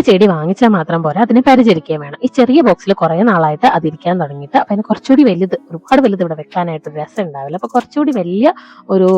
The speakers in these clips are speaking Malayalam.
ഒരു ചെടി വാങ്ങിച്ചാൽ മാത്രം പോരാ, അതിനെ പരിചരിക്കുകയും വേണം. ഈ ചെറിയ ബോക്സിൽ കുറെ നാളായിട്ട് അതിരിക്കാൻ തുടങ്ങിയിട്ട് അപ്പൊ അതിന് കുറച്ചുകൂടി വലുത്, ഒരുപാട് വലുത് ഇവിടെ വെക്കാനായിട്ട് ഒരു രസം ഉണ്ടാവില്ല. അപ്പൊ കുറച്ചുകൂടി വലിയ ഒരു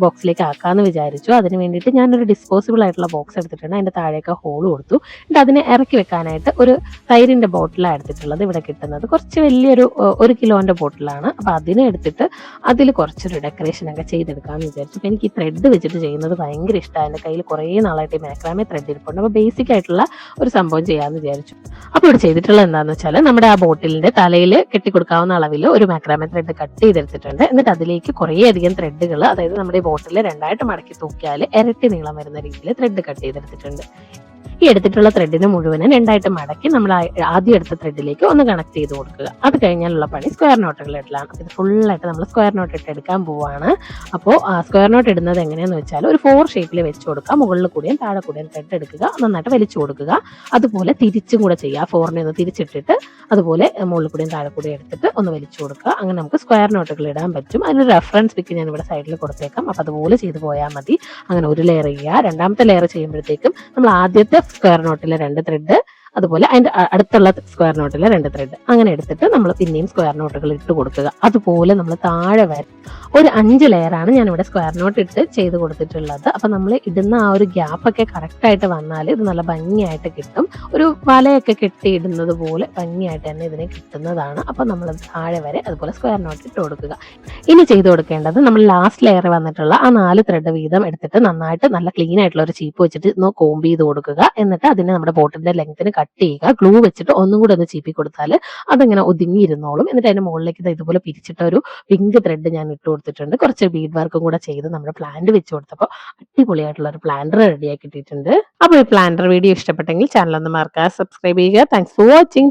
ബോക്സിലേക്ക് ആക്കാന്ന് വിചാരിച്ചു. അതിന് വേണ്ടിയിട്ട് ഞാനൊരു ഡിസ്പോസിബിൾ ആയിട്ടുള്ള ബോക്സ് എടുത്തിട്ടുണ്ട്. അതിന്റെ താഴേക്ക് ഹോൾ കൊടുത്തു. എന്നിട്ട് അതിനെ ഇറക്കി വെക്കാനായിട്ട് ഒരു തൈരിന്റെ ബോട്ടിലാണ് എടുത്തിട്ടുള്ളത്. ഇവിടെ കിട്ടുന്നത് കുറച്ച് വലിയൊരു 1 കിലോന്റെ ബോട്ടിലാണ്. അപ്പൊ അതിനെ എടുത്തിട്ട് അതിൽ കുറച്ചൊരു ഡെക്കറേഷൻ ഒക്കെ ചെയ്തെടുക്കാന്ന് വിചാരിച്ചു. അപ്പൊ എനിക്ക് ഈ ത്രെഡ് വെച്ചിട്ട് ചെയ്യുന്നത് ഭയങ്കര ഇഷ്ടമാണ്. എന്റെ കയ്യിൽ കുറേ നാളായിട്ട് ഈ മാക്രാമേ ത്രെഡ് ഇരിപ്പുണ്ട്. അപ്പൊ ബേസിക് ആയിട്ടുള്ള ഒരു സംഭവം ചെയ്യാന്ന് വിചാരിച്ചു. അപ്പൊ ഇവിടെ ചെയ്തിട്ടുള്ളത് എന്താണെന്ന് വെച്ചാൽ നമ്മുടെ ആ ബോട്ടിലിന്റെ തലയിൽ കെട്ടിക്കൊടുക്കാവുന്ന അളവിൽ ഒരു മാക്രാമേ ത്രെഡ് കട്ട് ചെയ്തെടുത്തിട്ടുണ്ട്. എന്നിട്ട് അതിലേക്ക് കുറേ അധികം ത്രെഡുകൾ, അതായത് നമ്മുടെ ഈ ബോട്ടിൽ രണ്ടായിട്ട് മടക്കി തൂക്കിയാൽ ഇരട്ടി നീളം വരുന്ന രീതിയിൽ ത്രെഡ് കട്ട് ചെയ്തെടുത്തിട്ടുണ്ട്. ഈ എടുത്തിട്ടുള്ള ത്രെഡിന് മുഴുവനും രണ്ടായിട്ട് മടക്കി നമ്മൾ ആദ്യം എടുത്ത ത്രെഡിലേക്ക് ഒന്ന് കണക്ട് ചെയ്ത് കൊടുക്കുക. അത് കഴിഞ്ഞാലുള്ള പണി സ്ക്വയർ നോട്ടുകൾ ഇടലാണ്. ഇത് ഫുള്ളായിട്ട് നമ്മൾ സ്ക്വയർ നോട്ട് ഇട്ട് എടുക്കാൻ പോവാണ്. അപ്പോൾ സ്ക്വയർ നോട്ട് ഇടുന്നത് എങ്ങനെയാന്ന് വെച്ചാൽ ഒരു 4 ഷേപ്പിൽ വെച്ച് കൊടുക്കുക. മുകളിൽ കൂടിയും താഴെ കൂടിയും ത്രെഡ് എടുക്കുക, നന്നായിട്ട് വലിച്ചു കൊടുക്കുക. അതുപോലെ തിരിച്ചും കൂടെ ചെയ്യുക. 4നെ ഒന്ന് തിരിച്ചിട്ടിട്ട് അതുപോലെ മുകളിൽ കൂടിയും താഴെ കൂടിയും എടുത്തിട്ട് ഒന്ന് വലിച്ചു കൊടുക്കുക. അങ്ങനെ നമുക്ക് സ്ക്വയർ നോട്ടുകൾ ഇടാൻ പറ്റും. അതിനൊരു റെഫറൻസ് പിക്ക് ഞാൻ ഇവിടെ സൈഡിൽ കൊടുത്തേക്കാം. അപ്പൊ അതുപോലെ ചെയ്ത് പോയാൽ മതി. അങ്ങനെ ഒരു ലെയർ ചെയ്യുക. രണ്ടാമത്തെ ലെയർ ചെയ്യുമ്പോഴത്തേക്കും നമ്മൾ ആദ്യത്തെ സ്ക്വയർ നോട്ടിലെ 2 ത്രെഡ്, അതുപോലെ അതിന്റെ അടുത്തുള്ള സ്ക്വയർ നോട്ടിലെ 2 ത്രെഡ് അങ്ങനെ എടുത്തിട്ട് നമ്മൾ പിന്നെയും സ്ക്വയർ നോട്ടുകൾ ഇട്ട് കൊടുക്കുക. അതുപോലെ നമ്മൾ താഴെ വരെ ഒരു 5 ലെയറാണ് ഞാനിവിടെ സ്ക്വയർ നോട്ട് ഇട്ട് ചെയ്ത് കൊടുത്തിട്ടുള്ളത്. അപ്പൊ നമ്മൾ ഇടുന്ന ആ ഒരു ഗ്യാപ്പൊക്കെ കറക്റ്റ് ആയിട്ട് വന്നാൽ ഇത് നല്ല ഭംഗിയായിട്ട് കിട്ടും. ഒരു വലയൊക്കെ കെട്ടി ഇടുന്നത് പോലെ ഭംഗിയായിട്ട് തന്നെ ഇതിനെ കിട്ടുന്നതാണ്. അപ്പൊ നമ്മൾ താഴെ വരെ അതുപോലെ സ്ക്വയർ നോട്ട് ഇട്ട് കൊടുക്കുക. ഇനി ചെയ്ത് കൊടുക്കേണ്ടത് നമ്മൾ ലാസ്റ്റ് ലെയർ വന്നിട്ടുള്ള ആ 4 ത്രെഡ് വീതം എടുത്തിട്ട് നന്നായിട്ട് നല്ല ക്ലീൻ ആയിട്ടുള്ള ഒരു ചീപ്പ് വെച്ചിട്ട് ഒന്ന് കോംബ് ചെയ്ത് കൊടുക്കുക. എന്നിട്ട് അതിനെ നമ്മുടെ ബോട്ടിന്റെ ലെങ്ത്തിന് കട്ട് ചെയ്യുക. ഗ്ലൂ വെച്ചിട്ട് ഒന്നും കൂടെ ഒന്ന് ചീപ്പി കൊടുത്താൽ അതങ്ങനെ ഒതുങ്ങിയിരുന്നോളും. എന്നിട്ട് അതിന്റെ മുകളിലേക്ക് ഇതുപോലെ പിരിച്ചിട്ട ഒരു പിങ്ക് ത്രെഡ് ഞാൻ ഇട്ട് കൊടുത്തിട്ടുണ്ട്. കുറച്ച് ബീഡ് വർക്കും കൂടെ ചെയ്ത് നമ്മുടെ പ്ലാന്റ് വെച്ച് കൊടുത്തപ്പോൾ അടിപൊളിയായിട്ടുള്ള ഒരു പ്ലാന്റർ റെഡിയാക്കി കിട്ടിയിട്ടുണ്ട്. അപ്പോൾ ഈ പ്ലാന്റർ വീഡിയോ ഇഷ്ടപ്പെട്ടെങ്കിൽ ചാനൽ ഒന്ന് മറക്കാതെ സബ്സ്ക്രൈബ് ചെയ്യുക. Thanks for watching.